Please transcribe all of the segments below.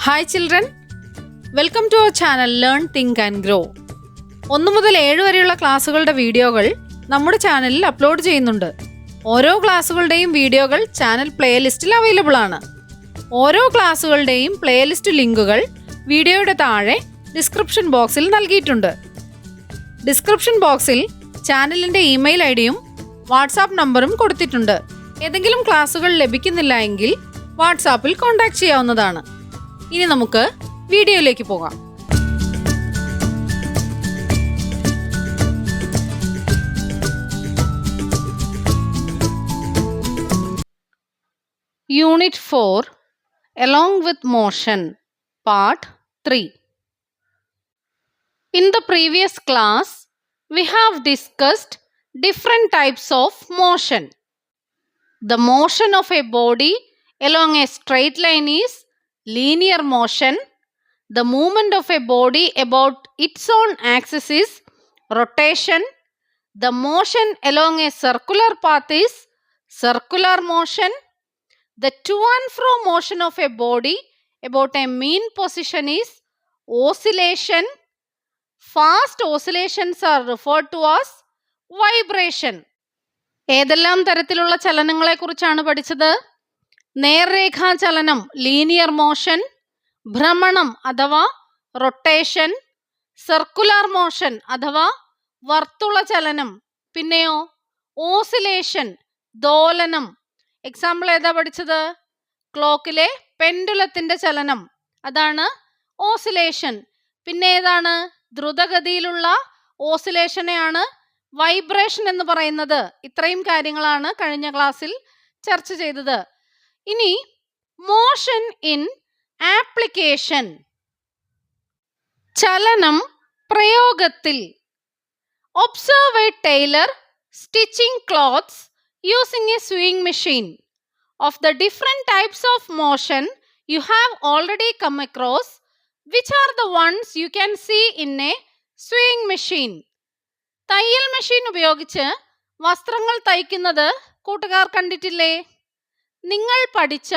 Hi children, welcome to our channel learn think and grow. 1 മുതൽ 7 വരെയുള്ള ക്ലാസ്സുകളുടെ വീഡിയോകൾ നമ്മുടെ ചാനലിൽ അപ്ലോഡ് ചെയ്യുന്നുണ്ട്. ഓരോ ക്ലാസ്സുകളുടെയും വീഡിയോകൾ ചാനൽ പ്ലേലിസ്റ്റിൽ അവൈലബിൾ ആണ്. ഓരോ ക്ലാസ്സുകളുടെയും പ്ലേലിസ്റ്റ് ലിങ്കുകൾ വീഡിയോയുടെ താഴെ ഡിസ്ക്രിപ്ഷൻ ബോക്സിൽ നൽകിയിട്ടുണ്ട്. ഡിസ്ക്രിപ്ഷൻ ബോക്സിൽ ചാനലിൻ്റെ ഇമെയിൽ ഐഡിയും വാട്സാപ്പ് നമ്പറും കൊടുത്തിട്ടുണ്ട്. ഏതെങ്കിലും ക്ലാസ്സുകൾ ലഭിക്കുന്നില്ല എങ്കിൽ വാട്സാപ്പിൽ കോൺടാക്ട് ചെയ്യാവുന്നതാണ്. ഇനി നമുക്ക് വീഡിയോയിലേക്ക് പോകാം. Unit 4 Along with Motion, Part 3. In the previous class, we have discussed different types of motion. The motion of a body along a straight line is linear motion. The movement of a body about its own axis is rotation. The motion along a circular path is circular motion. The to and fro motion of a body about a mean position is oscillation. Fast oscillations are referred to as vibration. ഏതെല്ലാം തരത്തിലുള്ള ചലനങ്ങളെ കുറിച്ചാണ് പഠിച്ചത്? നേർരേഖാചലനം linear motion, ഭ്രമണം അഥവാ rotation, circular motion അഥവാ വർത്തുള ചലനം, പിന്നെയോ oscillation ദോലനം. Example ഏതാ പഠിച്ചത്? ക്ലോക്കിലെ പെൻഡുലത്തിന്റെ ചലനം, അതാണ് ഓസിലേഷൻ. പിന്നെ ഏതാണ്? ദ്രുതഗതിയിലുള്ള ഓസിലേഷനെയാണ് വൈബ്രേഷൻ എന്ന് പറയുന്നത്. ഇത്രയും കാര്യങ്ങളാണ് കഴിഞ്ഞ ക്ലാസ്സിൽ ചർച്ച ചെയ്തത്. ഇനി മോഷൻ ഇൻ ആപ്ലിക്കേഷൻ, ചലനം പ്രയോഗത്തിൽ. Observe a tailor stitching clothes using a sewing machine. Of the different types of motion you have already come across, which are the ones you can see in a sewing machine? തയ്യൽ machine ഉപയോഗിച്ച് വസ്ത്രങ്ങൾ തയ്ക്കുന്നത് കൂട്ടുകാർ കണ്ടിട്ടില്ലേ? നിങ്ങൾ പഠിച്ച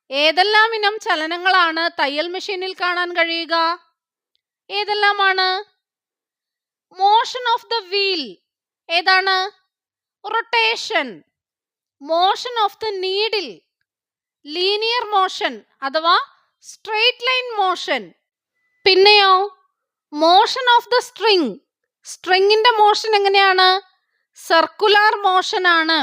ഏതെല്ലാം ഇനം ചലനങ്ങളാണ് തയ്യൽ മെഷീനിൽ കാണാൻ കഴിയുക? ഏതെല്ലാമാണ്? മോഷൻ ഓഫ് ദ വീൽ ഏതാണ്? Rotation. Motion of the needle linear motion അഥവാ സ്ട്രെയിറ്റ് ലൈൻ മോഷൻ. പിന്നെയോ മോഷൻ ഓഫ് ദ സ്ട്രിങ്, സ്ട്രിങ്ങിന്റെ മോഷൻ എങ്ങനെയാണ്? സർക്കുലർ മോഷൻ ആണ്.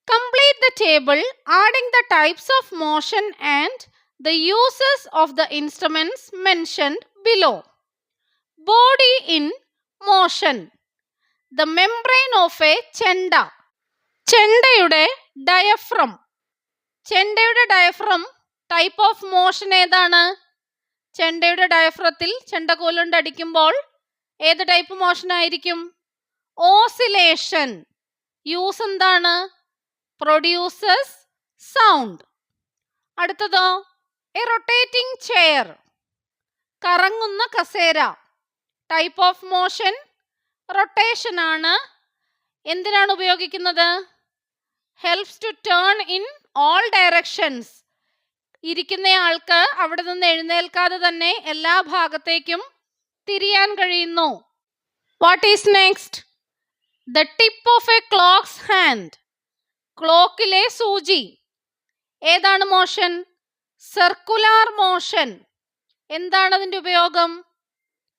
Complete the table adding the types of motion and the uses of the instruments mentioned below. Body in motion. The membrane of a chenda. ചെണ്ടയുടെ diaphragm. ചെണ്ടയുടെ diaphragm type of motion ഏതാണ്? ചെണ്ടയുടെ ഡയഫ്രത്തിൽ ചെണ്ടക്കോലുകൊണ്ട് അടിക്കുമ്പോൾ ഏത് type motion ആയിരിക്കും? Oscillation. Use എന്താണ്? Produces sound. അടുത്തതോ എ റൊട്ടേറ്റിംഗ് ചെയർ, കറങ്ങുന്ന കസേര. ടൈപ്പ് ഓഫ് മോഷൻ റൊട്ടേഷൻ ആണ്. എന്തിനാണ് ഉപയോഗിക്കുന്നത്? Helps to turn in all directions. ഇരിക്കുന്നയാൾക്ക് അവിടെ നിന്ന് എഴുന്നേൽക്കാതെ തന്നെ എല്ലാ ഭാഗത്തേക്കും തിരിയാൻ കഴിയുന്നു. What is next? The tip of a clock's hand, ക്ലോക്കിലെ സൂചി. ഏതാണ് മോഷൻ? Circular motion. എന്താണ് അതിൻ്റെ ഉപയോഗം?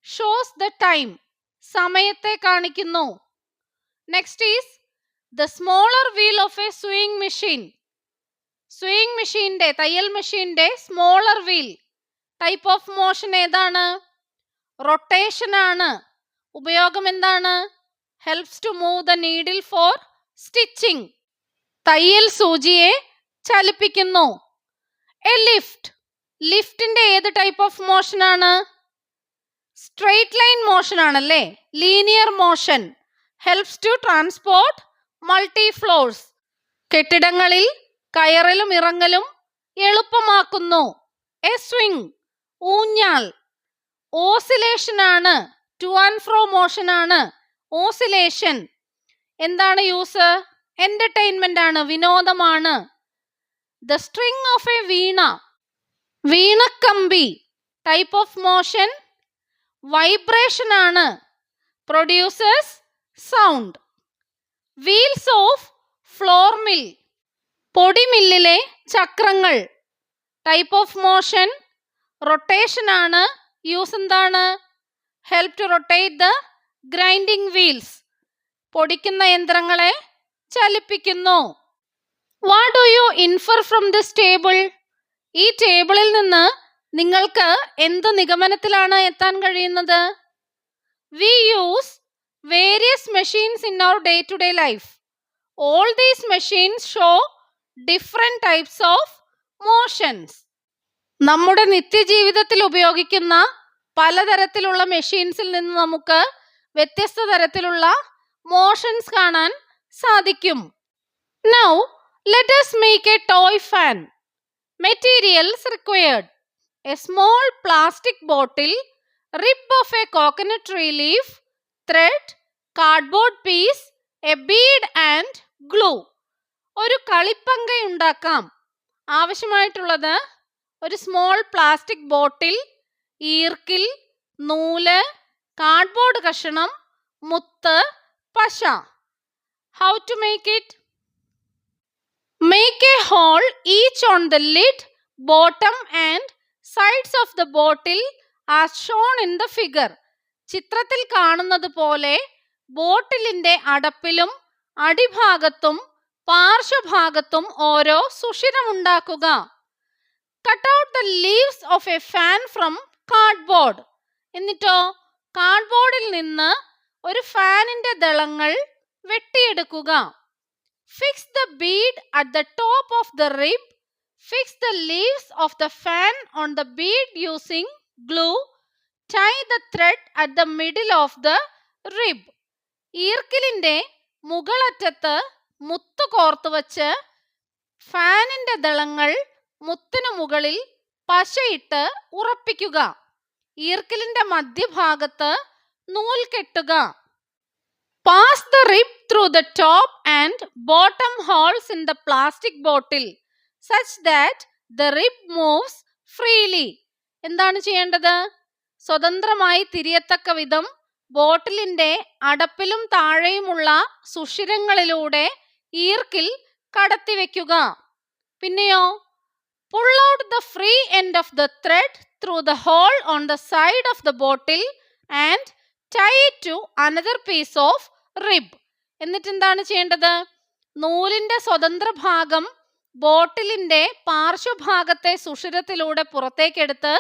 ഷോസ് ദ ടൈം, സമയത്തെ കാണിക്കുന്നു. Next is the smaller wheel of a sewing machine. Sewing മെഷീൻ്റെ, തയ്യൽ മെഷീൻ്റെ smaller wheel. Type of motion ഏതാണ്? റൊട്ടേഷൻ ആണ്. ഉപയോഗം എന്താണ്? Helps to move the needle for stitching. തയ്യൽ സൂചിയെ ചലിപ്പിക്കുന്നു. എ ലിഫ്റ്റ്, ലിഫ്റ്റിന്റെ ഏത് ടൈപ്പ് ഓഫ് മോഷൻ ആണ്? സ്ട്രെയിറ്റ് ലൈൻ മോഷൻ ആണല്ലേ, linear motion. Helps to transport multi floors. കെട്ടിടങ്ങളിൽ കയറലും ഇറങ്ങലും എളുപ്പമാക്കുന്നു. എ സ്വിംഗ്, ഊഞ്ഞാൽ. ഓസിലേഷൻ ആണ്, ടു ആൻഡ് ഫ്രോ മോഷൻ ആണ് ഓസിലേഷൻ. എന്താണ് യൂസ്? എന്റർടൈൻമെന്റ് ആണ്, വിനോദമാണ്. The string of a veena, വീണക്കമ്പി ടൈപ്പ് ഓഫ് മോഷൻ വൈബ്രേഷൻ ആണ്, produces sound. Wheels of flour mill പൊടിമില്ലിലെ ചക്രങ്ങൾ ടൈപ്പ് ഓഫ് മോഷൻ റൊട്ടേഷൻ ആണ്, യൂസ് എന്താണ്? Help to rotate the grinding wheels, പൊടിക്കുന്ന യന്ത്രങ്ങളെ ചലിപ്പിക്കുന്നു. What do you infer from this table? ഈ ടേബിളിൽ നിന്ന് നിങ്ങൾക്ക് എന്ത് നിഗമനത്തിലാണ് എത്താൻ കഴിയുന്നത്? We use various machines in our day-to-day life. All these machines show different types of motions. നമ്മുടെ നിത്യജീവിതത്തിൽ ഉപയോഗിക്കുന്ന പലതരത്തിലുള്ള മെഷീൻസിൽ നിന്ന് നമുക്ക് വ്യത്യസ്ത തരത്തിലുള്ള മോഷൻസ് കാണാൻ സാധിക്കും. Now, let us make a toy fan. Materials required: a small plastic bottle, rib of a coconut tree leaf, thread, cardboard piece, a bead and glue. ഒരു കളിപ്പങ്ക ഉണ്ടാക്കാം. ആവശ്യമായിട്ടുള്ളത് ഒരു സ്മോൾ പ്ലാസ്റ്റിക് ബോട്ടിൽ, ഈർക്കിൽ, നൂല്, കാർഡ്ബോർഡ് കഷണം, മുത്ത്, പശ. How to make it? Make a hole each on the lid, bottom and sides of the bottle as shown in the figure. ചിത്രത്തിൽ കാണുന്നത് പോലെ ബോട്ടിലിന്റെ അടപ്പിലും അടിഭാഗത്തും പാർശ്വഭാഗത്തും ഓരോ സുഷിരമുണ്ടാക്കുക. Cut out the leaves of a fan from cardboard. എന്നിട്ടോ കാർഡ്ബോർഡിൽ നിന്ന് ഒരു ഫാനിന്റെ ദളങ്ങൾ വെട്ടിയെടുക്കുക. Fix the bead at the top of the rib. Fix the leaves of the fan on the bead using glue. Tie the thread at the middle of the rib. ഈർക്കിലിന്റെ മുകളറ്റത്ത് മുത്ത് കോർത്തു വച്ച് ഫാനിന്റെ ദളങ്ങൾ മുത്തിനു മുകളിൽ പശയിട്ട് ഉറപ്പിക്കുക. ഈർക്കിലിന്റെ മധ്യഭാഗത്ത് നൂൽ കെട്ടുക. Pass the rib through the top and bottom holes in the plastic bottle such that the rib moves freely. എന്താണ് ചെയ്യേണ്ടത്? സ്വതന്ത്രമായി തിരിയത്തക്ക വിധം ബോട്ടിലിന്റെ അടപ്പിലും താഴെയുമുള്ള സുഷിരങ്ങളിലൂടെ ഈർക്കിൽ കടത്തിവെക്കുക. പിന്നെയോ pull out the free end of the thread through the hole on the side of the bottle and tie it to another piece of rib. എന്നിട്ട് എന്താണ് ചെയ്യേണ്ടത്? നൂലിന്റെ സ്വതന്ത്ര ഭാഗം ബോട്ടിലിന്റെ പാർശ്വഭാഗത്തെ സുഷിരത്തിലൂടെ പുറത്തേക്കെടുത്ത്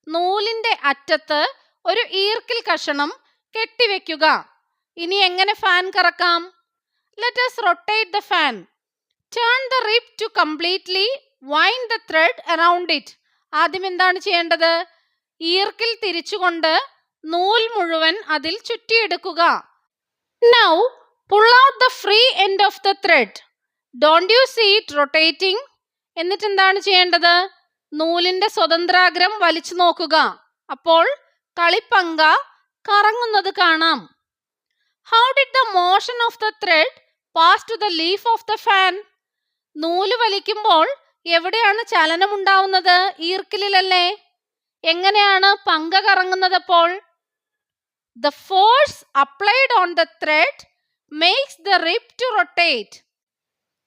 നൂലിന്റെ അറ്റത്ത് ഒരു ഈർക്കിൽ കഷണം കെട്ടിവെക്കുക. ഇനി എങ്ങനെ fan കറക്കാം? Let us rotate the fan. Turn the rib to completely wind the thread around it. ആദ്യം എന്താണ് ചെയ്യേണ്ടത്? ഈർക്കിൽ തിരിച്ചുകൊണ്ട് നൂൽ മുഴുവൻ അതിൽ ചുറ്റിയെടുക്കുക. Now pull out the free end of the thread. Don't you see it rotating? എന്നിട്ട് എന്താണ് ചെയ്യേണ്ടത്? നൂലിന്റെ സ്വതന്ത്രാഗ്രം വലിച്ചു നോക്കുക. അപ്പോൾ കളിപ്പങ്ക കറങ്ങുന്നത് കാണാം. How did the motion of the thread pass to the leaf of the fan? നൂല് വലിക്കുമ്പോൾ എവിടെയാണ് ചലനം ഉണ്ടാവുന്നത്? ഈർക്കിലല്ലേ. എങ്ങനെയാണ് പങ്ക കറങ്ങുന്നത്? അപ്പോൾ the force applied on the thread makes the rib to rotate.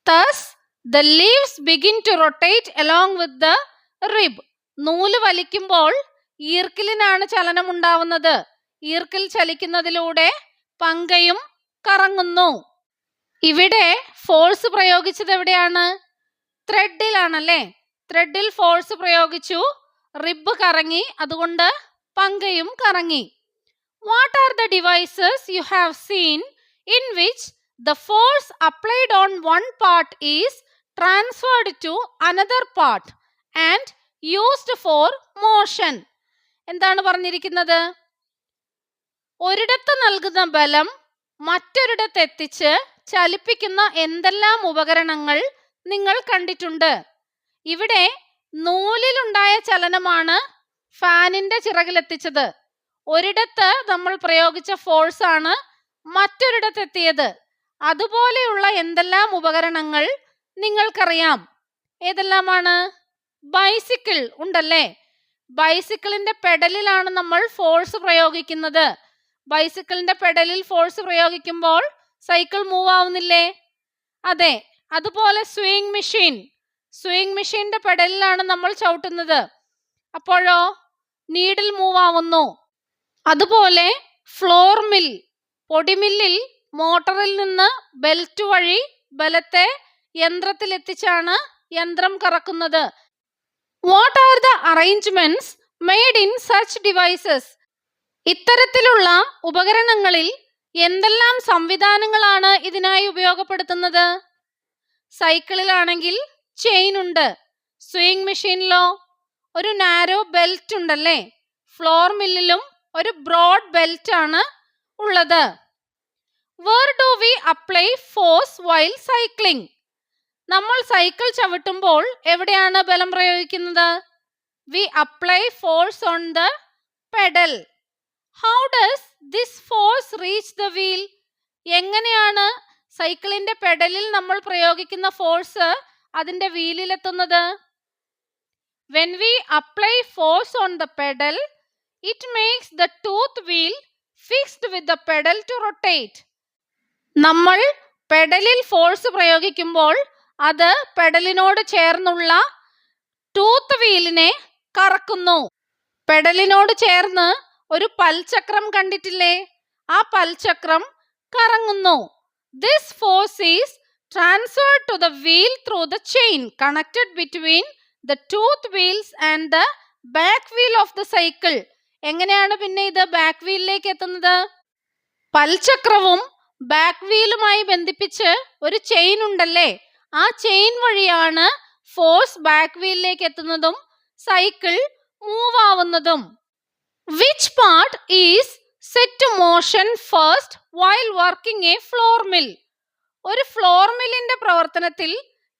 Thus, the leaves begin to rotate along with the rib. നൂല് വലിക്കുമ്പോൾ ഈർക്കിലിനാണ് ചലനം ഉണ്ടാവുന്നത്. ഈർക്കിൽ ചലിക്കുന്നതിലൂടെ പങ്കയും കറങ്ങുന്നു. ഇവിടെ ഫോഴ്സ് പ്രയോഗിച്ചത് എവിടെയാണ്? ത്രെഡിലാണല്ലേ. ത്രെഡിൽ ഫോഴ്സ് പ്രയോഗിച്ചു, റിബ് കറങ്ങി, അതുകൊണ്ട് പങ്കയും കറങ്ങി. What are the devices you have seen in which the force applied on one part is transferred to another part and used for motion? എന്താണ് പറഞ്ഞിരിക്കുന്നത്? ഒരിടത്ത് നൽകുന്ന ബലം മറ്റൊരിടത്ത് എത്തിച്ച് ചലിപ്പിക്കുന്ന എന്തെല്ലാം ഉപകരണങ്ങൾ നിങ്ങൾ കണ്ടിട്ടുണ്ട്? ഇവിടെ നൂലിലുണ്ടായ ചലനമാണ് ഫാനിന്റെ ചിറകിലെത്തിച്ചത്. ഒരിടത്ത് നമ്മൾ പ്രയോഗിച്ച ഫോഴ്സ് ആണ് മറ്റൊരിടത്തെത്തിയത്. അതുപോലെയുള്ള എന്തെല്ലാം ഉപകരണങ്ങൾ നിങ്ങൾക്കറിയാം? ഏതെല്ലാമാണ്? ബൈസിക്കിൾ ഉണ്ടല്ലേ. ബൈസിക്കിളിന്റെ പെഡലിലാണ് നമ്മൾ ഫോഴ്സ് പ്രയോഗിക്കുന്നത്. ബൈസിക്കിളിന്റെ പെഡലിൽ ഫോഴ്സ് പ്രയോഗിക്കുമ്പോൾ സൈക്കിൾ മൂവ് ആവുന്നില്ലേ? അതെ. അതുപോലെ സ്വിംഗ് മെഷീന്റെ പെഡലിലാണ് നമ്മൾ ചവിട്ടുന്നത്. അപ്പോഴോ നീഡിൽ മൂവ് ആവുന്നു. അതുപോലെ ഫ്ലോർ മിൽ, പൊടിമില്ലിൽ മോട്ടറിൽ നിന്ന് ബെൽറ്റ് വഴി ബലത്തെ യന്ത്രത്തിൽ എത്തിച്ചാണ് യന്ത്രം കറക്കുന്നത്. What are the arrangements made in such devices? ഇത്തരത്തിലുള്ള ഉപകരണങ്ങളിൽ എന്തെല്ലാം സംവിധാനങ്ങളാണ് ഇതിനായി ഉപയോഗപ്പെടുത്തുന്നത്? സൈക്കിളിലാണെങ്കിൽ ചെയിൻ ഉണ്ട്. സ്വിംഗ് മെഷീനിലോ ഒരു നാരോ ബെൽറ്റ് ഉണ്ടല്ലേ. ഫ്ലോർ മില്ലിലും ഒരു ബ്രോഡ് ബെൽറ്റ് ആണ് ഉള്ളത്. Where do we apply force while cycling? നമ്മൾ സൈക്കിൾ ചവിട്ടുമ്പോൾ എവിടെയാണ് ബലം പ്രയോഗിക്കുന്നത്? We apply force on the pedal. How does this force reach the wheel? എങ്ങനെയാണ് സൈക്കിളിന്റെ പെഡലിൽ നമ്മൾ പ്രയോഗിക്കുന്ന ഫോഴ്സ് അതിന്റെ വീലിലെത്തുന്നത്? When we apply force on the pedal, it makes the tooth wheel fixed with the pedal to rotate. നമ്മൾ പെഡലിൽ force പ്രയോഗിക്കുമ്പോൾ അത് പെഡലിനോട് ചേർന്നുള്ള tooth വീലിനെ കറക്കുന്നു. പെഡലിനോട് ചേർന്ന് ഒരു പൽചക്രം കണ്ടിട്ടില്ലേ? ആ പൽചക്രം കറങ്ങുന്നു. This force is transferred to the wheel through the chain connected between the tooth wheels and the back wheel of the cycle. എങ്ങനെയാണ് പിന്നെ ഇത് ബാക്ക് വീലിലേക്ക് എത്തുന്നത്? പൽചക്രവും ബാക്ക് വീലുമായി ബന്ധിപ്പിച്ച് ഒരു ചെയിൻ ഉണ്ടല്ലേ. ആ ചെയിൻ വഴിയാണ് ഫോഴ്സ് ബാക്ക് വീലിലേക്ക് എത്തുന്നതും സൈക്കിൾ മൂവ് ആവുന്നതും. Which part is set to motion first while working a floor mill? ഒരു ഫ്ലോർ മില്ലിന്റെ പ്രവർത്തനത്തിൽ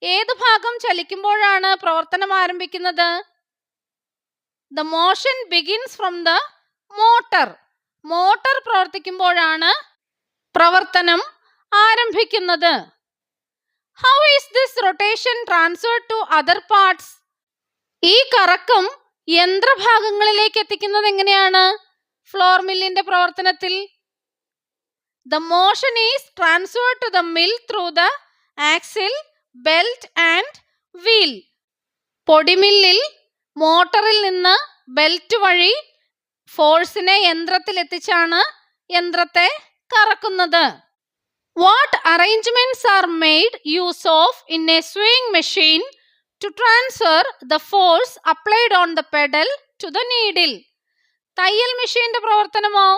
ഏത് ഭാഗം ചലിക്കുമ്പോഴാണ് പ്രവർത്തനം ആരംഭിക്കുന്നത്? The motion begins from the motor. Motor പ്രവർത്തിക്കുമ്പോഴാണ് പ്രവർത്തനം ആരംഭിക്കുന്നത്. How is this rotation transferred to other parts? ഈ കറക്കം യന്ത്രഭാഗങ്ങളിലേക്ക് എത്തിക്കുന്നത് എങ്ങനെയാണ് ഫ്ലോർ മില്ലിന്റെ പ്രവർത്തനത്തിൽ? The motion is transferred to the mill through the axle, belt and wheel. പൊടിമില്ലിൽ മോട്ടറിൽ നിന്ന് ബെൽറ്റ് വഴി ഫോഴ്സിനെ യന്ത്രത്തിൽ എത്തിച്ചാണ് യന്ത്രത്തെ കറക്കുന്നത്. What arrangements are made use of in a sewing machine to transfer the force applied on the pedal to the needle? തയ്യൽ മെഷീന്റെ പ്രവർത്തനമോ?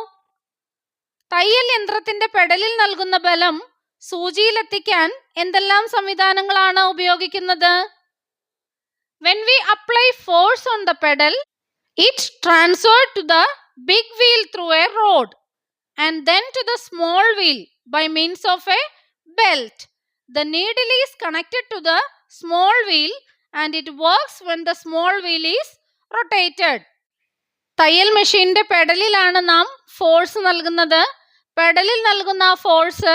തയ്യൽ യന്ത്രത്തിന്റെ പെഡലിൽ നൽകുന്ന ബലം സൂചിയിലെത്തിക്കാൻ എന്തെല്ലാം സംവിധാനങ്ങളാണ് ഉപയോഗിക്കുന്നത്? When we apply force on the pedal, it transferred to the big wheel through a rod and then to the small wheel by means of a belt. The needle is connected to the small wheel and it works when the small wheel is rotated. തയ്യൽ മെഷീന്റെ പെഡലിലാണ് നാം force നൽകുന്നത്. പെഡലിൽ നൽകുന്ന ആ force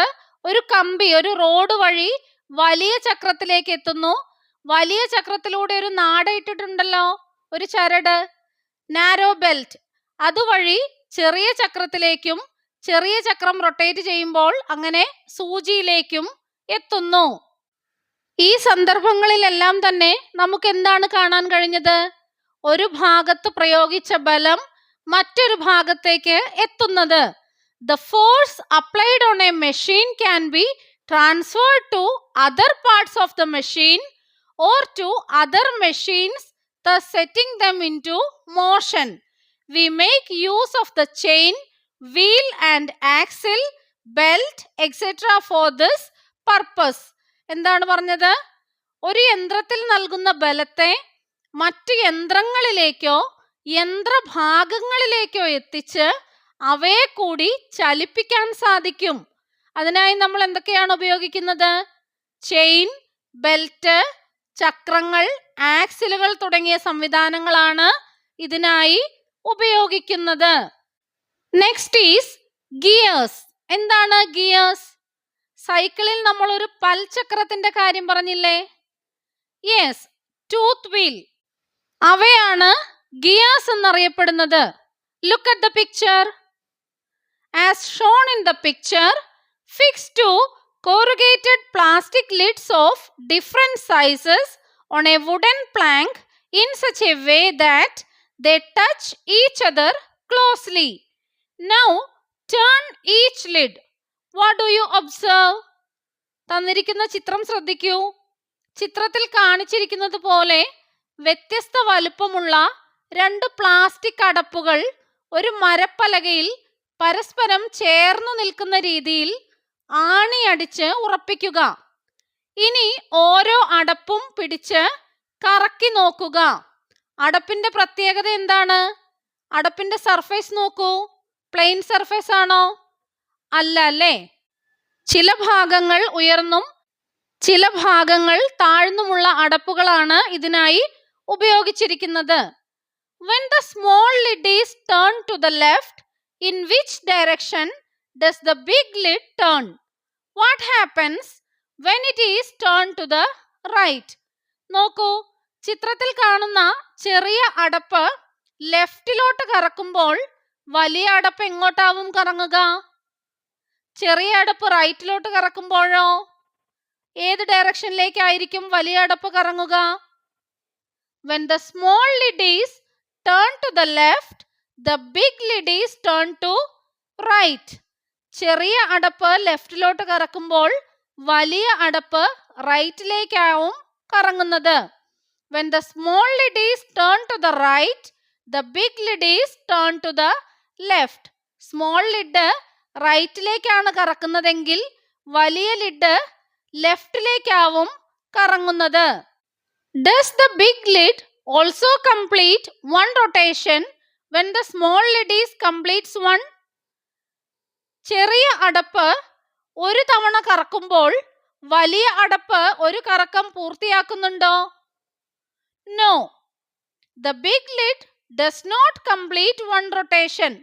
ഒരു കമ്പി, ഒരു road വഴി വലിയ ചക്രത്തിലേക്ക് എത്തുന്നു. വലിയ ചക്രത്തിലൂടെ ഒരു നാട ഇട്ടിട്ടുണ്ടല്ലോ, ഒരു ചരട്, നാരോ ബെൽറ്റ്, അതുവഴി ചെറിയ ചക്രത്തിലേക്കും ചെറിയ ചക്രം റൊട്ടേറ്റ് ചെയ്യുമ്പോൾ അങ്ങനെ സൂചിയിലേക്കും എത്തുന്നു. ഈ സന്ദർഭങ്ങളിലെല്ലാം തന്നെ നമുക്ക് എന്താണ് കാണാൻ കഴിഞ്ഞത്? ഒരു ഭാഗത്ത് പ്രയോഗിച്ച ബലം മറ്റൊരു ഭാഗത്തേക്ക് എത്തുന്നത്. The force applied on a machine can be transferred to other parts of the machine or to other machines, thus setting them into motion. We make use of the chain, wheel and axle, belt, etc. for this purpose. എന്താണ് പറഞ്ഞത്? ഒരു യന്ത്രത്തിൽ നൽകുന്ന ബലത്തെ മറ്റു യന്ത്രങ്ങളിലേക്കോ യന്ത്രഭാഗങ്ങളിലേക്കോ എത്തിച്ച് അവയെ കൂടി ചലിപ്പിക്കാൻ സാധിക്കും. അതിനായി നമ്മൾ എന്തൊക്കെയാണ് ഉപയോഗിക്കുന്നത്? ചെയിൻ, ബെൽറ്റ്, ചക്രങ്ങൾ, ആക്സിലുകൾ തുടങ്ങിയ സംവിധാനങ്ങളാണ് ഇതിനായി ഉപയോഗിക്കുന്നത്. Next is gears. എന്താണ് ഗിയേഴ്സ്? സൈക്കിളിൽ നമ്മൾ ഒരു പൽചക്രത്തിന്റെ കാര്യം പറഞ്ഞില്ലേ? Yes, tooth wheel. അവയാണ് ഗിയേഴ്സ് എന്നറിയപ്പെടുന്നത്. Look at the picture. As shown in the picture, fix two corrugated plastic lids of different sizes on a wooden plank in such a way that they touch each other closely. Now turn each lid. What do you observe? തന്നിരിക്കുന്ന ചിത്രം ശ്രദ്ധിക്കൂ. ചിത്രത്തിൽ കാണിച്ചിരിക്കുന്നത് പോലെ വ്യത്യസ്ത വലുപ്പമുള്ള രണ്ട് plastic അടപ്പുകൾ ഒരു മരപ്പലകയിൽ പരസ്പരം ചേർന്നു നിൽക്കുന്ന രീതിയിൽ ആണിയടിച്ച് ഉറപ്പിക്കുക. ഇനി ഓരോ അടപ്പും പിടിച്ച് കറക്കി നോക്കുക. അടപ്പിന്റെ പ്രത്യേകത എന്താണ്? അടപ്പിന്റെ സർഫേസ് നോക്കൂ. പ്ലെയിൻ സർഫേസ് ആണോ? അല്ല അല്ലേ? ചില ഭാഗങ്ങൾ ഉയർന്നും ചില ഭാഗങ്ങൾ താഴ്ന്നുമുള്ള അടപ്പുകളാണ് ഇതിനായി ഉപയോഗിച്ചിരിക്കുന്നത്. When the small lid is turned to the left, in which direction does the big lid turn? What happens when it is turned to the right? നോക്കൂ, ചിത്രത്തിൽ കാണുന്ന ചെറിയ അടപ്പ് ലെഫ്റ്റിലോട്ട് കറക്കുമ്പോൾ വലിയ അടപ്പ് എങ്ങോട്ടാവും കറങ്ങുക? ചെറിയ അടപ്പ് റൈറ്റിലോട്ട് കറക്കുമ്പോഴോ ഏത് ഡയറക്ഷനിലേക്കായിരിക്കും വലിയ അടപ്പ് കറങ്ങുക? When the small lid is turned to the left, the big lid is turned to right. ചെറിയ അടപ്പ് ലെഫ്റ്റിലോട്ട് കറക്കുമ്പോൾ വലിയ അടപ്പ് റൈറ്റിലേക്കാവും കറങ്ങുന്നത്. When the small lid is turned to the right, the big lid is turned to the left. Small lid റൈറ്റിലേക്കാണ് കറക്കുന്നതെങ്കിൽ വലിയ lid ലെഫ്റ്റിലേക്കാവും കറങ്ങുന്നത്. Does the big lid also complete one rotation when the small lid is completes one? ചെറിയ അടപ്പ് ഒരു തവണ കറക്കുമ്പോൾ വലിയ അടപ്പ് ഒരു കറക്കം പൂർത്തിയാക്കുന്നുണ്ടോ? No. The big lid does not complete one rotation.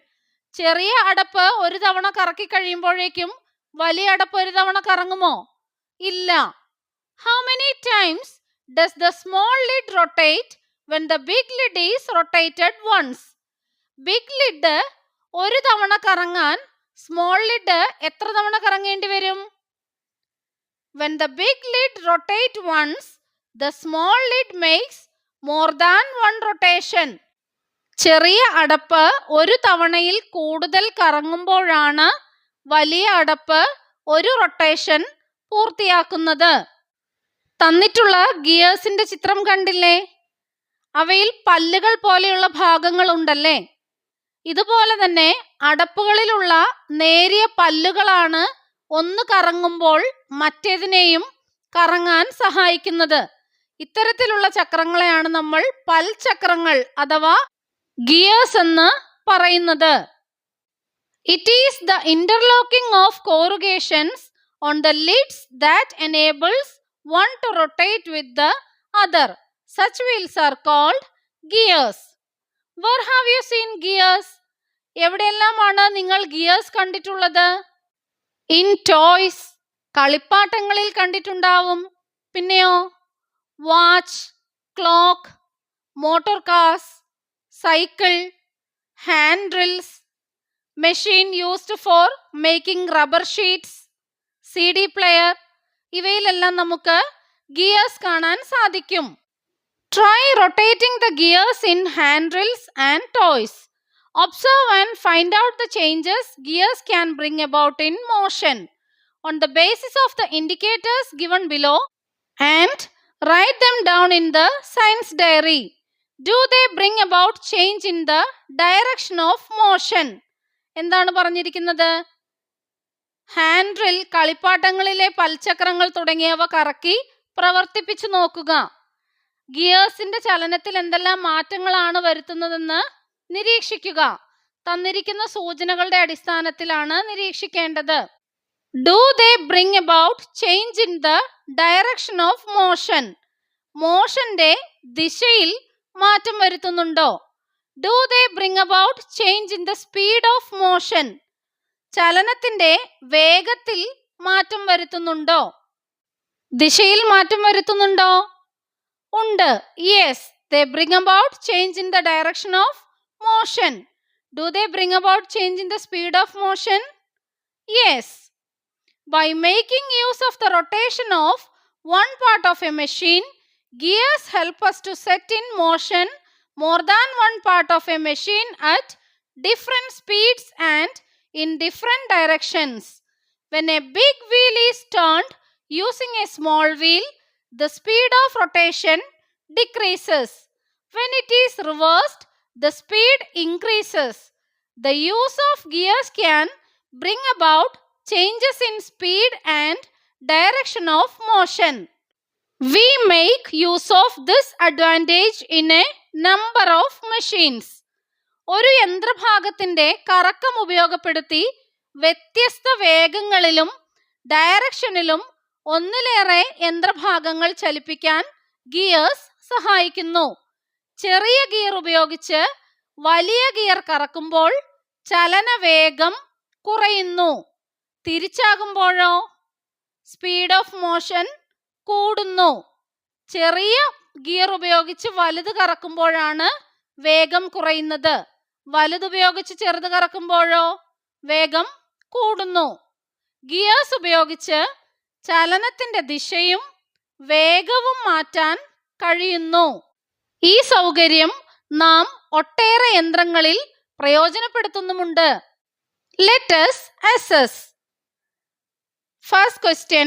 ചെറിയ അടപ്പ് ഒരു തവണ കറക്കി കഴിയുമ്പോഴേക്കും വലിയ അടപ്പ് ഒരു തവണ കറങ്ങുമോ? ഇല്ല. How many times does the small lid rotate when the big lid is rotated once? Big lid ഒരു തവണ കറങ്ങാൻ സ്മോൾ ലിഡ് എത്ര തവണ കറങ്ങേണ്ടി വരും? When the big lid rotate once, the small lid makes more than one rotation. ചെറിയ അടപ്പ് ഒരു തവണയിൽ കൂടുതൽ കറങ്ങുമ്പോഴാണ് വലിയ അടപ്പ് ഒരു റൊട്ടേഷൻ പൂർത്തിയാക്കുന്നത്. തന്നിട്ടുള്ള ഗിയേഴ്സിന്റെ ചിത്രം കണ്ടില്ലേ? അവയിൽ പല്ലുകൾ പോലെയുള്ള ഭാഗങ്ങൾ ഉണ്ടല്ലേ? ഇതുപോലെ തന്നെ അടപ്പുകളിലുള്ള നേരിയ പല്ലുകളാണ് ഒന്ന് കറങ്ങുമ്പോൾ മറ്റേതിനെയും കറങ്ങാൻ സഹായിക്കുന്നത്. ഇത്തരത്തിലുള്ള ചക്രങ്ങളെയാണ് നമ്മൾ പൽചക്രങ്ങൾ അഥവാ ഗിയേഴ്സ് എന്ന് പറയുന്നത്. It is the interlocking of corrugations on the lids that enables one to rotate with the other. Such wheels are called gears. Where have you seen gears? എവിടെയെല്ലാമാണ് നിങ്ങൾ ഗിയേഴ്സ് കണ്ടിട്ടുള്ളത്? In toys, കളിപ്പാട്ടങ്ങളിൽ കണ്ടിട്ടുണ്ടാവും. പിന്നെയോ watch, clock, motor cars, cycle, hand drills, machine used for making rubber sheets, CD player, ഇവയിലെല്ലാം നമുക്ക് gears കാണാൻ സാധിക്കും. Try rotating the gears in hand drills and toys. Observe and find out the changes gears can bring about in motion. On the basis of the indicators given below and write them down in the science diary. Do they bring about change in the direction of motion? എന്താണ് പറഞ്ഞിരിക്കുന്നത്? Hand drill, കളിപ്പാട്ടങ്ങളിലെ പൽചക്രങ്ങൾ തുടങ്ങിയവ കറക്കി പ്രവർത്തിപ്പിച്ചു നോക്കുക. ഗിയേഴ്സിന്റെ ചലനത്തിൽ എന്തെല്ലാം മാറ്റങ്ങളാണ് വരുത്തുന്നതെന്ന് നിരീക്ഷിക്കുക. തന്നിരിക്കുന്ന സൂചനകളുടെ അടിസ്ഥാനത്തിലാണ് നിരീക്ഷിക്കേണ്ടത്. Do they bring about change in the direction of motion? മോഷന്റെ ദിശയിൽ മാറ്റം വരുത്തുന്നുണ്ടോ? Do they bring about change in the speed of motion? ചലനത്തിന്റെ വേഗത്തിൽ മാറ്റം വരുത്തുന്നുണ്ടോ? ദിശയിൽ മാറ്റം വരുത്തുന്നുണ്ടോ? ഉണ്ട്. Yes, they bring about change in the direction of motion. Do they bring about change in the speed of motion? Yes. By making use of the rotation of one part of a machine, gears help us to set in motion more than one part of a machine at different speeds and in different directions. When a big wheel is turned using a small wheel, the speed of rotation decreases. When it is reversed, the speed increases. The use of gears can bring about changes in speed and direction of motion. We make use of this advantage in a number of machines. ഒരു യന്ത്രഭാഗത്തിന്റെ കറക്കം ഉപയോഗപ്പെടുത്തി വ്യത്യസ്ത വേഗങ്ങളിലും ഡയറക്ഷനിലും ഒന്നിലേറെ യന്ത്രഭാഗങ്ങൾ ചലിപ്പിക്കാൻ gears സഹായിക്കുന്നു. ചെറിയ gear ഉപയോഗിച്ച് വലിയ gear കറക്കുമ്പോൾ ചലനവേഗം കുറയുന്നു. തിരിച്ചാകുമ്പോഴോ സ്പീഡ് ഓഫ് മോഷൻ കൂടുന്നു. ചെറിയ ഗിയർ ഉപയോഗിച്ച് വലുത് കറക്കുമ്പോഴാണ് വേഗം കുറയുന്നത്. വലുതുപയോഗിച്ച് ചെറുത് കറക്കുമ്പോഴോ വേഗം കൂടുന്നു. ഗിയേഴ്സ് ഉപയോഗിച്ച് ചലനത്തിന്റെ ദിശയും വേഗവും മാറ്റാൻ കഴിയുന്നു. ഈ സൗകര്യം നാം ഒട്ടേറെ യന്ത്രങ്ങളിൽ പ്രയോജനപ്പെടുത്തുന്നുമുണ്ട്. Let us assess. First question.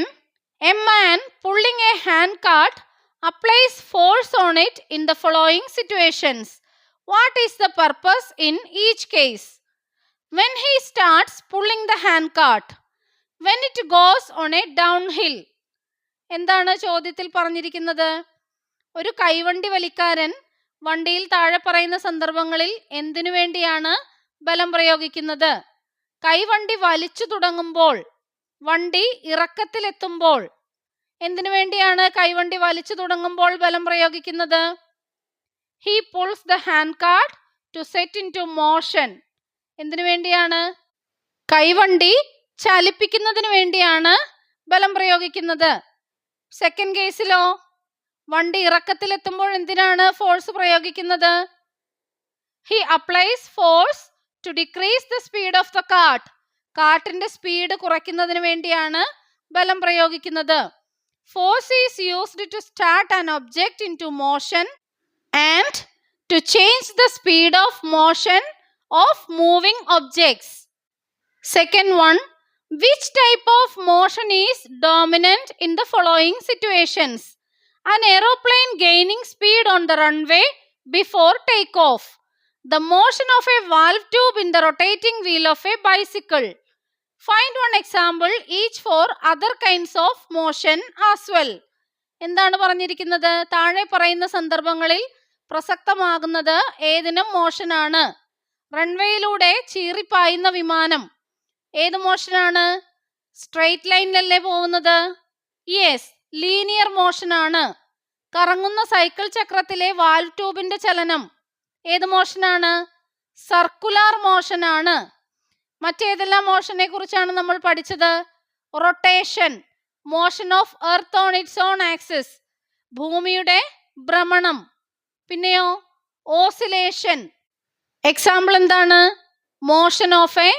A man pulling a handcart applies force on it in the following situations. What is the purpose in each case? When he starts pulling the handcart, when it goes on a downhill. എന്താണ് ചോദ്യത്തിൽ പറഞ്ഞിരിക്കുന്നത്? ഒരു കൈവണ്ടി വലിക്കാരൻ വണ്ടിയിൽ താഴെ പറയുന്ന സന്ദർഭങ്ങളിൽ എന്തിനു വേണ്ടിയാണ് ബലം പ്രയോഗിക്കുന്നത്? കൈവണ്ടി വലിച്ചു തുടങ്ങുമ്പോൾ, വണ്ടി ഇറക്കത്തിലെത്തുമ്പോൾ. എന്തിനു വേണ്ടിയാണ് കൈവണ്ടി വലിച്ചു തുടങ്ങുമ്പോൾ ബലം പ്രയോഗിക്കുന്നത്? He pulls the handcart to set into motion. എന്തിനു വേണ്ടിയാണ്? കൈവണ്ടി ചലിപ്പിക്കുന്നതിന് വേണ്ടിയാണ് ബലം പ്രയോഗിക്കുന്നത്. സെക്കൻഡ് കേസിലോ വണ്ടി ഇറക്കത്തിലെത്തുമ്പോൾ എന്തിനാണ് ഫോഴ്സ് പ്രയോഗിക്കുന്നത്? He applies force to decrease the speed of the cart. കാർട്ടിന്റെ സ്പീഡ് കുറയ്ക്കുന്നതിന് വേണ്ടിയാണ് ബലം പ്രയോഗിക്കുന്നത്. Force is used to start an object into motion and to change the speed of motion of moving objects. Second one, which type of motion is dominant in the following situations? An aeroplane gaining speed on the runway before takeoff. The motion of a valve tube in the rotating wheel of a bicycle. Find one example each for other kinds of motion as well. എന്താണ് പറഞ്ഞിരിക്കുന്നത്? താഴെ പറയുന്ന സന്ദർഭങ്ങളിൽ പ്രസക്തമാകുന്നത് ഏതിനും മോഷനാണ്? റൺവേയിലൂടെ ചീറിപ്പായുന്ന വിമാനം ഏത് മോഷനാണ്? Straight ലൈനിലല്ലേ പോകുന്നത്? യെസ്, ലീനിയർ മോഷനാണ്. കറങ്ങുന്ന സൈക്കിൾ ചക്രത്തിലെ വാൽവ് ട്യൂബിന്റെ ചലനം ഏത് മോഷനാണ്? സർക്കുലാർ മോഷനാണ്. മറ്റേതെല്ലാം മോഷനെ കുറിച്ചാണ് നമ്മൾ പഠിച്ചത്? Rotation, motion of earth on its on axis, ഭൂമിയുടെ ഭ്രമണം. പിന്നെയോ ഓസിലേഷൻ. എക്സാമ്പിൾ എന്താണ്? മോഷൻ ഓഫ് എ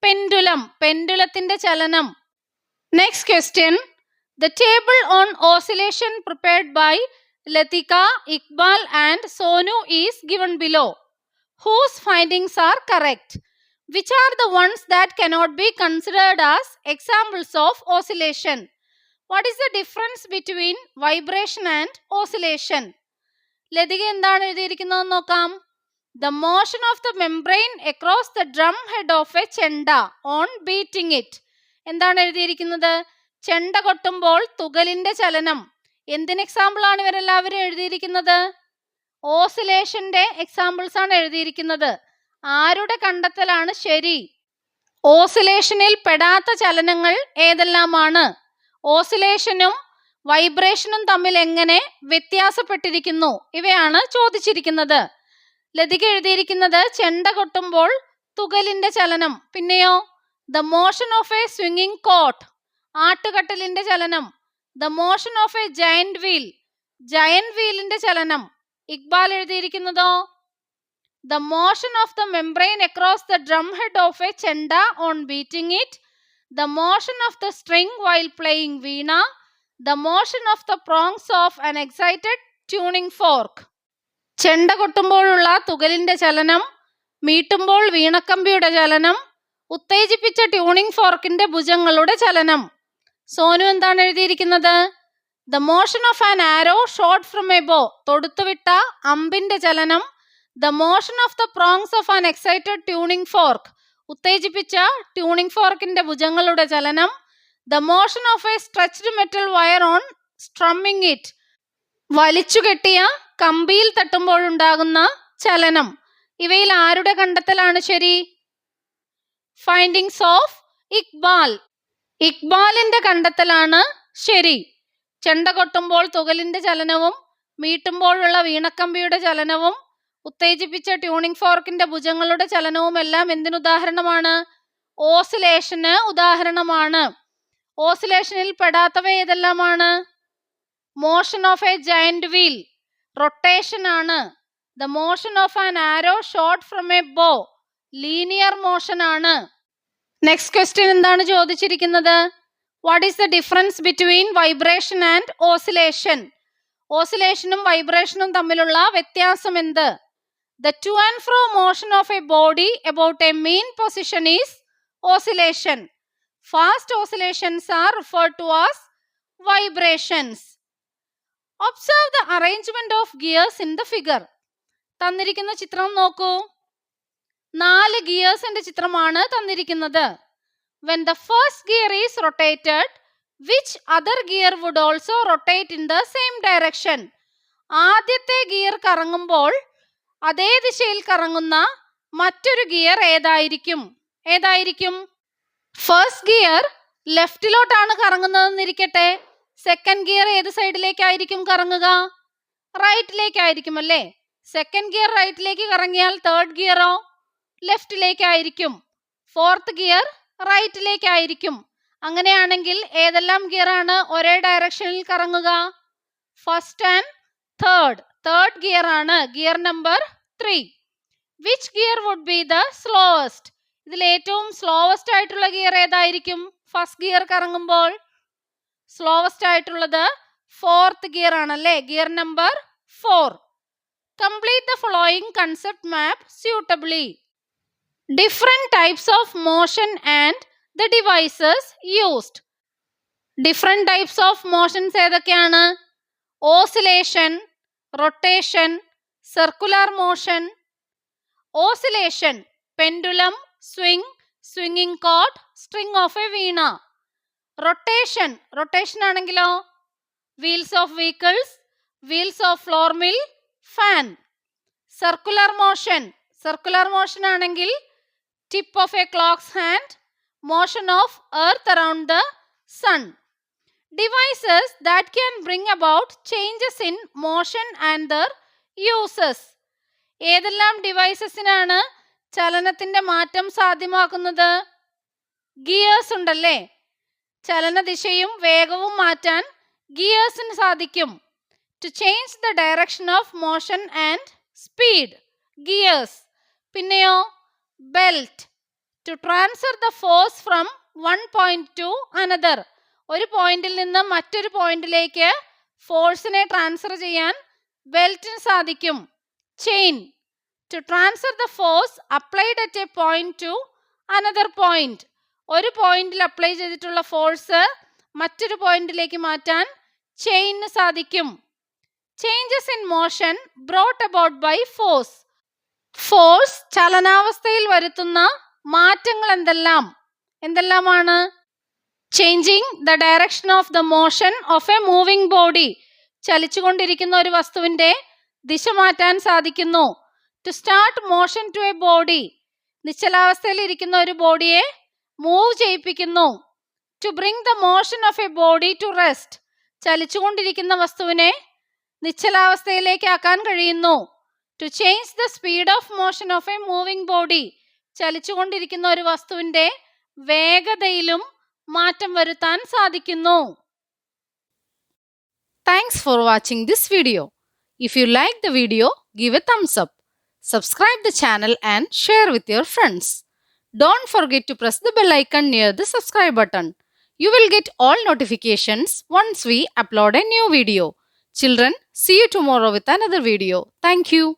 പെൻഡുലം, പെൻഡുലത്തിന്റെ ചലനം. Next question. The table on oscillation prepared by Latika, Iqbal and Sonu is given below. Whose findings are correct? Which are the ones that cannot be considered as examples of oscillation? What is the difference between vibration and oscillation? Lathika എന്താണ് എഴുതിയിരിക്കുന്നതെന്ന് നോക്കാം. The motion of the membrane across the drum head of a chenda on beating it. എന്താണ് എഴുതിയിരിക്കുന്നത്? ചെണ്ട കൊട്ടുമ്പോൾ തുകലിന്റെ ചലനം. എന്തിന് example ആണ് ഇവരെല്ലാവരും എഴുതിയിരിക്കുന്നത്? ഓസിലേഷന്റെ എക്സാമ്പിൾസ് ആണ് എഴുതിയിരിക്കുന്നത്. ആരുടെ കണ്ടെത്തലാണ് ശരി? ഓസിലേഷനിൽ പെടാത്ത ചലനങ്ങൾ ഏതെല്ലാമാണ്? ഓസിലേഷനും വൈബ്രേഷനും തമ്മിൽ എങ്ങനെ വ്യത്യാസപ്പെട്ടിരിക്കുന്നു? ഇവയാണ് ചോദിച്ചിരിക്കുന്നത്. ലതിക എഴുതിയിരിക്കുന്നത് ചെണ്ട കൊട്ടുമ്പോൾ തുകലിന്റെ ചലനം. പിന്നെയോ the motion of a swinging cot, ആട്ടുകട്ടലിന്റെ ചലനം. The motion of a giant wheel, giant വീലിന്റെ ചലനം. Iqbal എഴുതിയിരിക്കുന്നതോ the motion of the membrane across the drumhead of a chenda on beating it, the motion of the string while playing veena, the motion of the prongs of an excited tuning fork. ചെണ്ട കൊട്ടുമ്പോഴുള്ള തുകലിന്റെ ചലനം, മീട്ടുമ്പോൾ വീണക്കമ്പിയുടെ ചലനം, ഉത്തേജിപ്പിച്ച tuning ഫോർക്കിന്റെ ഭുജങ്ങളുടെ ചലനം. സോനു എന്താണ് എഴുതിയിരിക്കുന്നത്? The motion of an arrow shot from a bow, തൊടുത്തുവിട്ട അമ്പിന്റെ ചലനം, the motion of the prongs of an excited tuning fork, ഉത്തേജിപ്പിച്ച ട്യൂണിംഗ് ഫോർക്കിന്റെ ഭുജങ്ങളുടെ ചലനം, the motion of a stretched metal wire on strumming it, വലിച്ചുകെട്ടിയ കമ്പിയിൽ തട്ടുമ്പോഴുണ്ടാകുന്ന ചലനം. ഇവയിൽ ആരുടെ കണ്ടെത്തലാണ് ശരി? Findings of Iqbal. ഇക്ബാലിന്റെ കണ്ടെത്തലാണ് ശരി. ചെണ്ട കൊട്ടുമ്പോൾ തുകലിന്റെ ചലനവും മീട്ടുമ്പോഴുള്ള വീണക്കമ്പിയുടെ ചലനവും ഉത്തേജിപ്പിച്ച ട്യൂണിംഗ് ഫോർക്കിന്റെ ഭുജങ്ങളുടെ ചലനവും എല്ലാം എന്തിനുദാഹരണമാണ്? ഓസിലേഷന് ഉദാഹരണമാണ്. ഓസിലേഷനിൽ പെടാത്തവ ഏതെല്ലാമാണ്? Motion of a giant wheel rotation ആണ്. The motion of an arrow shot from a bow linear motion ആണ്. നെക്സ്റ്റ് ക്വസ്റ്റ്യൻ എന്താണ് ചോദിച്ചിരിക്കുന്നത്? What is the difference between vibration and oscillation? ഓസിലേഷനും വൈബ്രേഷനും തമ്മിലുള്ള വ്യത്യാസം എന്ത്? The to and fro motion of a body about a mean position is oscillation. Fast oscillations are referred to as vibrations. Observe the arrangement of gears in the figure. തന്നിരിക്കുന്ന ചിത്രം നോക്കൂ. 4 ഗിയേഴ്സിന്റെ ചിത്രമാണ് തന്നിരിക്കുന്നത്. When the first gear is rotated, which other gear would also rotate in the same direction? ആദ്യത്തെ gear കറങ്ങുമ്പോൾ അതേ ദിശയിൽ കറങ്ങുന്ന മറ്റൊരു ഗിയർ ഏതായിരിക്കും? ഫസ്റ്റ് ഗിയർ ലെഫ്റ്റിലോട്ടാണ് കറങ്ങുന്നതെന്നിരിക്കട്ടെ. സെക്കൻഡ് ഗിയർ ഏത് സൈഡിലേക്കായിരിക്കും കറങ്ങുക? റൈറ്റിലേക്കായിരിക്കും അല്ലേ? സെക്കൻഡ് ഗിയർ റൈറ്റിലേക്ക് കറങ്ങിയാൽ തേർഡ് ഗിയറോ ലെഫ്റ്റിലേക്കായിരിക്കും. ഫോർത്ത് ഗിയർ റൈറ്റിലേക്കായിരിക്കും. അങ്ങനെയാണെങ്കിൽ ഏതെല്ലാം ഗിയർ ആണ് ഒരേ ഡയറക്ഷനിൽ കറങ്ങുക? ഫസ്റ്റ് ആൻഡ് തേർഡ് ഗിയർ ആണ്. Gear number 3. Which gear would be the slowest? ഇതിൽ ഏറ്റവും സ്ലോവസ്റ്റ് ആയിട്ടുള്ള ഗിയർ ഏതായിരിക്കും? ഫസ്റ്റ് ഗിയർ കറങ്ങുമ്പോൾ സ്ലോവസ്റ്റ് ആയിട്ടുള്ളത് ഫോർത്ത് ഗിയർ ആണല്ലേ? Gear number 4. Complete the following concept map suitably. Different types of motion and the devices used. Different types of motions ഏതൊക്കെയാണ്? Oscillation, rotation, circular motion. Oscillation pendulum, swing, swinging cord, string of a veena. Rotation ആണെങ്കിലോ wheels of vehicles, wheels of flour mill, fan. Circular motion ആണെങ്കിൽ tip of a clock's hand, motion of earth around the sun. Devices that can bring about changes in motion and their uses. ഏതെല്ലാം ഡിവൈസസിനാണ് ചലനത്തിന്റെ മാറ്റം സാധ്യമാക്കുന്നത്? Gears ഉണ്ടല്ലേ? ചലനദിശയും വേഗവും മാറ്റാൻ ഗിയേഴ്സിന് സാധിക്കും. To change the direction of motion and speed, gears. പിന്നെയോ belt, to transfer the force from one point to another. ഒരു പോയിന്റിൽ നിന്ന് മറ്റൊരു പോയിന്റിലേക്ക് ഫോഴ്സിനെ ട്രാൻസ്ഫർ ചെയ്യാൻ ബെൽറ്റിന് സാധിക്കും. Chain, to transfer the force applied at a point to another point. ഒരു പോയിന്റിൽ അപ്ലൈ ചെയ്തിട്ടുള്ള ഫോഴ്സ് മറ്റൊരു പോയിന്റിലേക്ക് മാറ്റാൻ ചെയിനിന് സാധിക്കും. Changes in motion brought about by force. Force ചലനാവസ്ഥയിൽ വരുത്തുന്ന മാറ്റങ്ങൾ എന്തെല്ലാമാണ്? Changing the direction of the motion of a moving body. ചലിച്ചുകൊണ്ടിരിക്കുന്ന ഒരു വസ്തുവിന്റെ ദിശ മാറ്റാൻ സാധിക്കുന്നു. To start motion to a body. നിശ്ചലാവസ്ഥയിൽ ഇരിക്കുന്ന ഒരു ബോഡിയെ മൂവ് ചെയ്യിപ്പിക്കുന്നു. To bring the motion of a body to rest. ചലിച്ചുകൊണ്ടിരിക്കുന്ന വസ്തുവിനെ നിശ്ചലാവസ്ഥയിലേക്ക് ആക്കാൻ കഴിയുന്നു. To change the speed of motion of a moving body. ചലിച്ചുകൊണ്ടിരിക്കുന്ന ഒരു വസ്തുവിന്റെ വേഗതയിലും മാറ്റം വരുത്താൻ സാധിക്കുന്നു. Thanks for watching this video. If you like the video, give a thumbs up. Subscribe the channel and share with your friends. Don't forget to press the bell icon near the subscribe button. You will get all notifications once we upload a new video. Children, see you tomorrow with another video. Thank you.